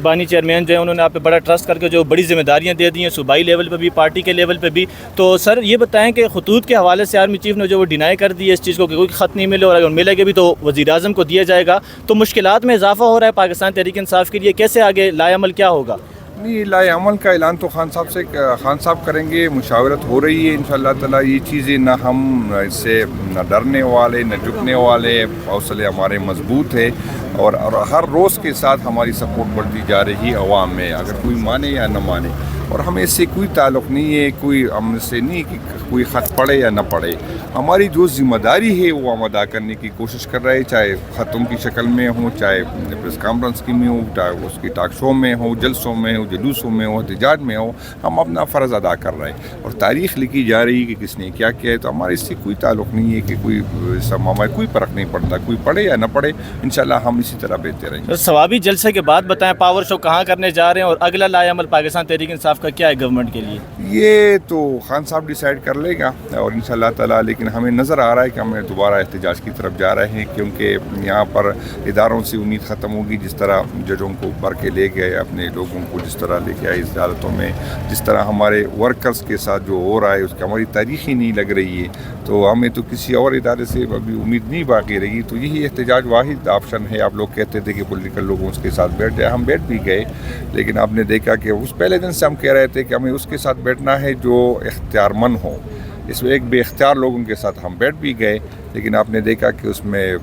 بانی چیئرمین جو ہیں انہوں نے آپ پہ بڑا ٹرسٹ کر کے جو بڑی ذمہ داریاں دے دی ہیں صوبائی لیول پہ بھی, پارٹی کے لیول پہ بھی. تو سر یہ بتائیں کہ خطوط کے حوالے سے آرمی چیف نے جو وہ ڈینائی کر دی ہے اس چیز کو کہ کوئی خط نہیں ملے, اور اگر ملے گا بھی تو وزیر اعظم کو دیا جائے گا, تو مشکلات میں اضافہ ہو رہا ہے پاکستان تحریک انصاف کے لیے. کیسے آگے لائے عمل کیا ہوگا؟ نہیں, لائے عمل کا اعلان تو خان صاحب کریں گے. مشاورت ہو رہی ہے انشاءاللہ تعالیٰ. یہ چیزیں نہ ہم اس سے نہ ڈرنے والے نہ جھکنے والے, حوصلے ہمارے مضبوط ہے, اور ہر روز کے ساتھ ہماری سپورٹ بڑھتی جا رہی ہے عوام میں, اگر کوئی مانے یا نہ مانے. اور ہمیں اس سے کوئی تعلق نہیں ہے, کوئی ہم سے نہیں کہ کوئی خط پڑے یا نہ پڑے. ہماری جو ذمہ داری ہے وہ ہم ادا کرنے کی کوشش کر رہے ہیں, چاہے خطوں کی شکل میں ہوں, چاہے پریس کانفرنس کی میں ہو, چاہے اس کی ٹاک شو میں ہو, جلسوں میں ہو, جلوسوں میں ہو, احتجاج میں ہو. ہم اپنا فرض ادا کر رہے ہیں, اور تاریخ لکھی جا رہی ہے کہ کس نے کیا کیا ہے. تو ہمارے اس سے کوئی تعلق نہیں ہے کہ کوئی ہمیں کوئی فرق نہیں پڑتا, کوئی پڑھے یا نہ پڑھے. انشاءاللہ ہم اسی طرح بہتے رہیں گے. ثوابی جلسے کے بعد بتائیں پاور شو کہاں کرنے جا رہے ہیں, اور اگلا لائے عمل پاکستان تحریک انصاف کا کیا ہے گورنمنٹ کے لیے؟ یہ تو خان صاحب ڈیسائیڈ کر لے گا, اور انشاءاللہ تعالیٰ. لیکن ہمیں نظر آ رہا ہے کہ ہم دوبارہ احتجاج کی طرف جا رہے ہیں, کیونکہ یہاں پر اداروں سے امید ختم ہوگی. جس طرح ججوں کو بھر کے لے گئے, اپنے لوگوں کو جس طرح لے کے آئے اس عدالتوں میں, جس طرح ہمارے ورکرز کے ساتھ جو ہو رہا ہے اس کی ہماری تاریخ ہی نہیں لگ رہی ہے. تو ہمیں تو کسی اور ادارے سے ابھی امید نہیں باقی رہی. تو یہی احتجاج واحد آپشن ہے. آپ لوگ کہتے تھے کہ پولیٹیکل لوگوں اس کے ساتھ بیٹھ جائے, ہم بیٹھ بھی گئے. لیکن آپ نے دیکھا کہ اس پہلے دن سے ہم کہہ رہے تھے کہ ہمیں اس کے ساتھ بیٹھنا ہے جو اختیار مند ہو. اس میں ایک بے اختیار لوگوں کے ساتھ ہم بیٹھ بھی گئے, لیکن آپ نے دیکھا کہ اس میں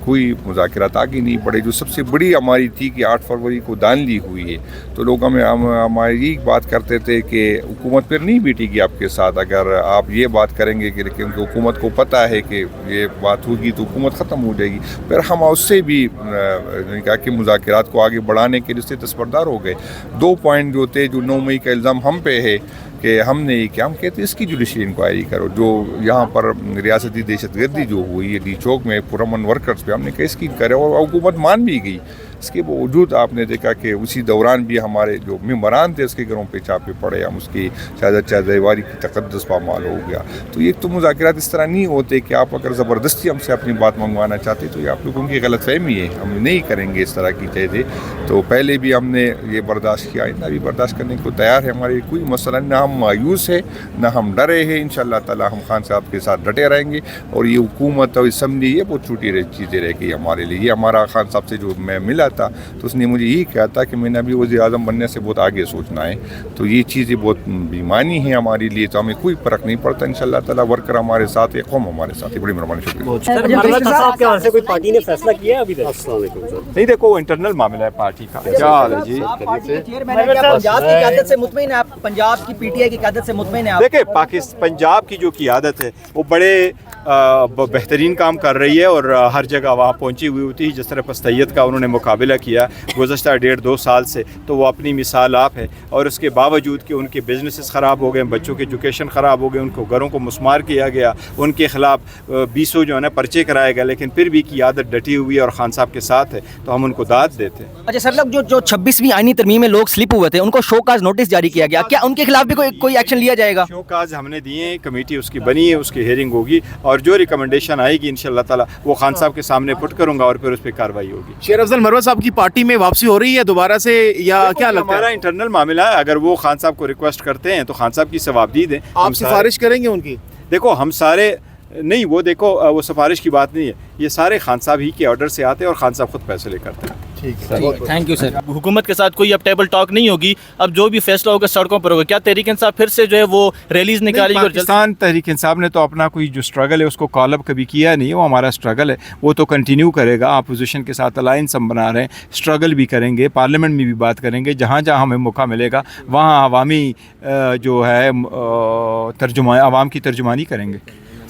کوئی مذاکرات آگے نہیں بڑھے. جو سب سے بڑی ہماری تھی کہ 8 فروری کو دانلی ہوئی ہے, تو لوگ ہماری بات کرتے تھے کہ حکومت پھر نہیں بیٹھے گی آپ کے ساتھ اگر آپ یہ بات کریں گے, کہ کیونکہ حکومت کو پتہ ہے کہ یہ بات ہوگی تو حکومت ختم ہو جائے گی. پھر ہم اس سے بھی کہا کہ مذاکرات کو آگے بڑھانے کے لیے اس سے دستبردار ہو گئے. 2 پوائنٹ جو تھے, جو 9 مئی کا الزام ہم پہ ہے کہ ہم نے یہ کیا, ہم کہتے ہیں اس کی جوڈیشل انکوائری کرو. جو یہاں پر ریاستی دہشت گردی جو ہوئی ہے ڈی چوک میں پرامن ورکرز پہ, ہم نے کہا اس کی کرے, اور حکومت مان بھی گئی. اس کے باوجود آپ نے دیکھا کہ اسی دوران بھی ہمارے جو ممبران تھے اس کے گھروں پہ چھاپے پڑے. ہم اس کی شہزاد دیواری کی تقدس پامال ہو گیا. تو یہ تو مذاکرات اس طرح نہیں ہوتے کہ آپ اگر زبردستی ہم سے اپنی بات منگوانا چاہتے تو یہ آپ لوگوں کی غلط فہمی ہے. ہم نہیں کریں گے اس طرح کی چیزیں. تو پہلے بھی ہم نے یہ برداشت کیا, اتنا بھی برداشت کرنے کو تیار ہے. ہمارے کوئی مسئلہ نہ ہم مایوس ہے نہ ہم ڈرے ہیں. انشاءاللہ تعالیٰ ہم خان صاحب کے ساتھ ڈٹے رہیں گے. اور یہ حکومت اور اسمبلی یہ بہت چھوٹی چیزیں رہ گئی ہمارے لیے. یہ ہمارا خان صاحب سے جو میں ملا تھا تو اس نے مجھے یہی کہا تھا کہ میں نے ابھی وزیر اعظم بننے سے بہت آگے سوچنا ہے. تو یہ چیزیں بہت بیمانی ہیں ہمارے لیے. تو ہمیں کوئی فرق نہیں پڑتا. انشاءاللہ تعالیٰ ورکر ہمارے ساتھ ہے, قوم ہمارے ساتھ ہے. بڑی مہربانی, شکریہ. کوئی پارٹی نے فیصلہ کیا ہے ابھی تک؟ السلام علیکم سر. نہیں, دیکھو انٹرنل معاملہ ہے پارٹی کا. کیا حال ہے جی؟ پنجاب کی قیادت سے مطمئن ہے آپ؟ پنجاب کی پی ٹی آئی کی قیادت سے مطمئن ہے آپ؟ دیکھیں, پنجاب کی جو قیادت ہے وہ بڑے بہترین کام کر رہی ہے, اور ہر جگہ وہاں پہنچی ہوئی ہوتی ہے. جس طرح پستیت کا انہوں نے مقابلہ کیا گزشتہ 1.5-2 سال سے, تو وہ اپنی مثال آپ ہے. اور اس کے باوجود کہ ان کے بزنسز خراب ہو گئے, بچوں کے ایجوکیشن خراب ہو گئے, ان کو گھروں کو مسمار کیا گیا, ان کے خلاف 20 جو ہے نا پرچے کرائے گئے, لیکن پھر بھی قیادت ڈٹی ہوئی ہے اور خان صاحب کے ساتھ ہے, تو ہم ان کو داد دیتے ہیں. اچھا سر, لوگ جو 26ویں آئینی ترمیم میں لوگ سلپ ہوئے تھے ان کو شو کاز نوٹس جاری کیا گیا, کیا ان کے خلاف بھی کوئی ایکشن لیا جائے گا؟ شو کاز ہم نے دیے ہیں, کمیٹی اس کی بنی ہے, اس کی ہیئرنگ ہوگی, اور جو ریکمنڈیشن آئے گی انشاءاللہ تعالیٰ وہ خان صاحب کے سامنے پٹ کروں گا, اور پھر اس پہ کارروائی ہوگی. شیر افضل مروت صاحب کی پارٹی میں واپسی ہو رہی ہے دوبارہ سے, یا کیا لگتا ہے؟ ہمارا انٹرنل معاملہ ہے. اگر وہ خان صاحب کو ریکویسٹ کرتے ہیں تو خان صاحب کی ثوابدید ہے. آپ سفارش کریں گے ان کی؟ دیکھو ہم سارے نہیں, وہ دیکھو وہ سفارش کی بات نہیں ہے, یہ سارے خان صاحب ہی کے آرڈر سے آتے ہیں اور خان صاحب خود فیصلے کرتے ہیں. Thank you sir. حکومت کے ساتھ کوئی اب ٹیبل ٹاک نہیں ہوگی, اب جو بھی فیصلہ ہوگا سڑکوں پر ہوگا. کیا تحریک انصاف پھر سے جو ہے وہ ریلیز نکالے گی؟ پاکستان تحریک انصاف نے تو اپنا کوئی جو اسٹرگل ہے اس کو کال اپ کبھی کیا نہیں. وہ ہمارا اسٹرگل ہے, وہ تو کنٹینیو کرے گا. اپوزیشن کے ساتھ الائنس ہم بنا رہے ہیں, اسٹرگل بھی کریں گے, پارلیمنٹ میں بھی بات کریں گے. جہاں جہاں ہمیں موقع ملے گا وہاں عوامی جو ہے عوام کی ترجمانی کریں گے.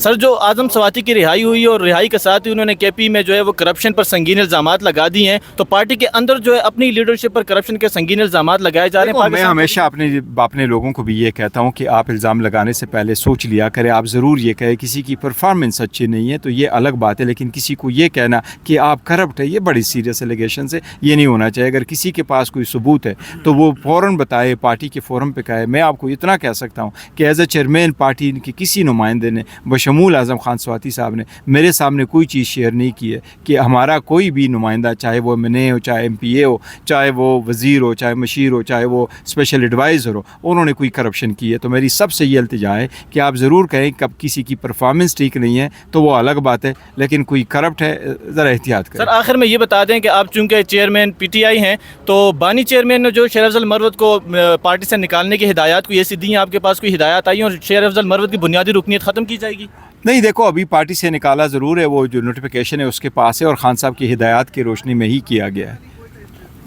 سر جو اعظم سواتی کی رہائی ہوئی اور رہائی کے ساتھ ہی انہوں نے کے پی میں جو ہے وہ کرپشن پر سنگین الزامات لگا دیے ہیں, تو پارٹی کے اندر جو ہے اپنی لیڈرشپ پر کرپشن کے سنگین الزامات لگائے جا رہے ہیں. میں ہمیشہ اپنے لوگوں کو بھی یہ کہتا ہوں کہ آپ الزام لگانے سے پہلے سوچ لیا کریں. آپ ضرور یہ کہیں کسی کی پرفارمنس اچھی نہیں ہے تو یہ الگ بات ہے, لیکن کسی کو یہ کہنا کہ آپ کرپٹ ہے یہ بڑی سیریس ایلیگیشن سے یہ نہیں ہونا چاہیے. اگر کسی کے پاس کوئی ثبوت ہے تو وہ فوراً بتائے, پارٹی کے فورم پہ کہے. میں آپ کو اتنا کہہ سکتا ہوں کہ ایز اے چیئرمین پارٹی کے کسی نمائندے نے بشمول اعظم خان سواتی صاحب نے میرے سامنے کوئی چیز شیئر نہیں کی ہے کہ ہمارا کوئی بھی نمائندہ, چاہے وہ MNA ہو, چاہے MPA ہو, چاہے وہ وزیر ہو, چاہے مشیر ہو, چاہے وہ اسپیشل ایڈوائزر ہو, انہوں نے کوئی کرپشن کی ہے. تو میری سب سے یہ التجا ہے کہ آپ ضرور کہیں کہ اب کسی کی پرفارمنس ٹھیک نہیں ہے تو وہ الگ بات ہے, لیکن کوئی کرپٹ ہے ذرا احتیاط کریں. سر آخر میں یہ بتا دیں کہ آپ چونکہ چیئرمین PTI ہیں, تو بانی چیئرمین نے جو شیر افضل مروت کو پارٹی سے نکالنے کی ہدایات کو یہ سی دی ہیں, آپ کے پاس کوئی ہدایات آئی ہیں اور شیر افضل مروت کی بنیادی رکنیت ختم کی جائے گی؟ نہیں, دیکھو ابھی پارٹی سے نکالا ضرور ہے, وہ جو نوٹیفیکیشن ہے اس کے پاس ہے اور خان صاحب کی ہدایات کی روشنی میں ہی کیا گیا ہے.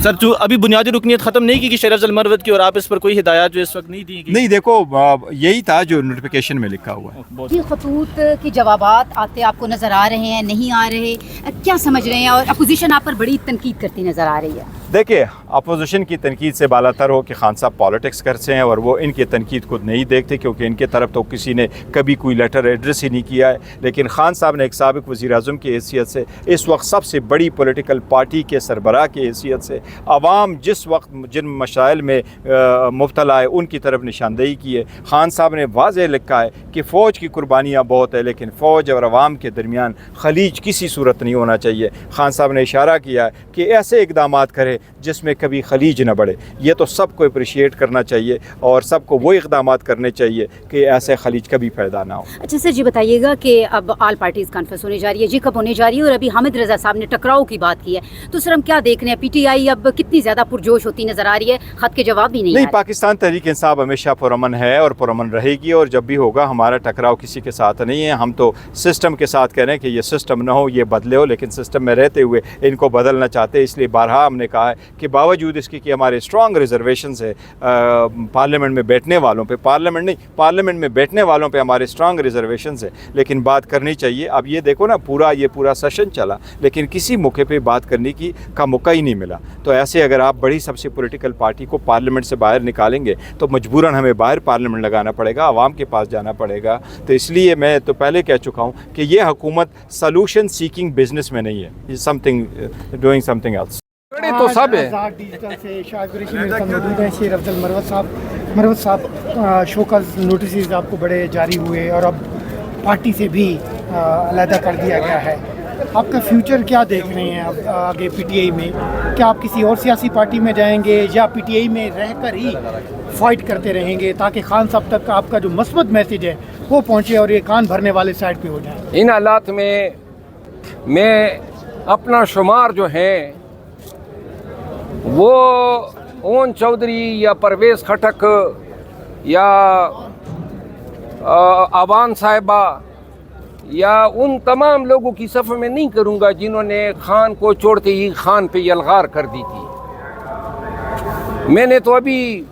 سر جو ابھی بنیادی رکنیت ختم نہیں کی کہ شیر افضل مروت کی, اور آپ اس پر کوئی ہدایات جو اس وقت نہیں دی گئی؟ نہیں, دیکھو یہی تھا جو نوٹیفیکیشن میں لکھا ہوا ہے. جی, خطوط کے جوابات آتے آپ کو نظر آ رہے ہیں, نہیں آ رہے, کیا سمجھ رہے ہیں؟ اور اپوزیشن آپ پر بڑی تنقید کرتی نظر آ رہی ہے. دیکھیے, اپوزیشن کی تنقید سے بالا تر ہو کہ خان صاحب پالیٹکس کرتے ہیں اور وہ ان کی تنقید خود نہیں دیکھتے, کیونکہ ان کے طرف تو کسی نے کبھی کوئی لیٹر ایڈریس ہی نہیں کیا ہے. لیکن خان صاحب نے ایک سابق وزیر اعظم کی حیثیت سے, اس وقت سب سے بڑی پولیٹیکل پارٹی کے سربراہ کی حیثیت سے, عوام جس وقت جن مسائل میں مبتلا ہے ان کی طرف نشاندہی کی ہے. خان صاحب نے واضح لکھا ہے کہ فوج کی قربانیاں بہت ہے, لیکن فوج اور عوام کے درمیان خلیج کسی صورت نہیں ہونا چاہیے. خان صاحب نے اشارہ کیا ہے کہ ایسے اقدامات کرے جس میں کبھی خلیج نہ بڑھے. یہ تو سب کو اپریشیٹ کرنا چاہیے اور سب کو وہ اقدامات کرنے چاہیے کہ ایسے خلیج کبھی پیدا نہ ہو. اچھا سر, جی بتائیے گا کہ اب آل پارٹیز کانفرنس ہونے جا رہی ہے, جی کب ہونے جا رہی ہے؟ اور ابھی حامد رضا صاحب نے ٹکراؤ کی بات کی ہے, تو سر ہم کیا دیکھ رہے ہیں, PTI اب کتنی زیادہ پرجوش ہوتی نظر آ رہی ہے, خط کے جواب بھی نہیں. پاکستان تحریک انصاف ہمیشہ پرامن ہے اور پرامن رہے گی, اور جب بھی ہوگا ہمارا ٹکراؤ کسی کے ساتھ نہیں ہے. ہم تو سسٹم کے ساتھ کہہ رہے ہیں کہ یہ سسٹم نہ ہو, یہ بدلے ہو, لیکن سسٹم میں رہتے ہوئے ان کو بدلنا چاہتے. اس لیے بارہا ہم نے کہا ہے کہ باوجود اس کی کہ ہمارے اسٹرانگ ریزرویشنز ہے پارلیمنٹ میں بیٹھنے والوں پہ, پارلیمنٹ میں بیٹھنے والوں پہ ہمارے اسٹرانگ ریزرویشنز ہیں, لیکن بات کرنی چاہیے. اب یہ دیکھو نا, یہ پورا سیشن چلا لیکن کسی موقع پہ بات کرنے کا موقع ہی نہیں ملا. تو ایسے اگر آپ بڑی سب سے پولیٹیکل پارٹی کو پارلیمنٹ سے باہر نکالیں گے تو مجبوراً ہمیں باہر پارلیمنٹ لگانا پڑے گا, عوام کے پاس جانا پڑے گا. تو اس لیے میں تو پہلے کہہ چکا ہوں کہ یہ حکومت سلوشن سیکنگ بزنس میں نہیں ہے, ڈوئنگ سم تھنگ ایلس. تو سب ہے ڈیجیٹل سے شاہد قریشی میرے ساتھ موجود ہیں. شیر افضل مروت صاحب شوکاز نوٹسز آپ کو بڑے جاری ہوئے اور اب پارٹی سے بھی علیحدہ کر دیا گیا ہے. آپ کا فیوچر کیا دیکھ رہے ہیں اب آگے PTI میں؟ کیا آپ کسی اور سیاسی پارٹی میں جائیں گے یا PTI میں رہ کر ہی فائٹ کرتے رہیں گے تاکہ خان صاحب تک آپ کا جو مثبت میسیج ہے وہ پہنچے اور یہ کان بھرنے والے سائڈ پہ ہو جائیں؟ ان حالات میں اپنا شمار جو ہے وہ اون چودھری یا پرویز خٹک یا آوان صاحبہ یا ان تمام لوگوں کی صف میں نہیں کروں گا جنہوں نے خان کو چھوڑتے ہی خان پہ یلغار کر دی تھی. میں نے تو ابھی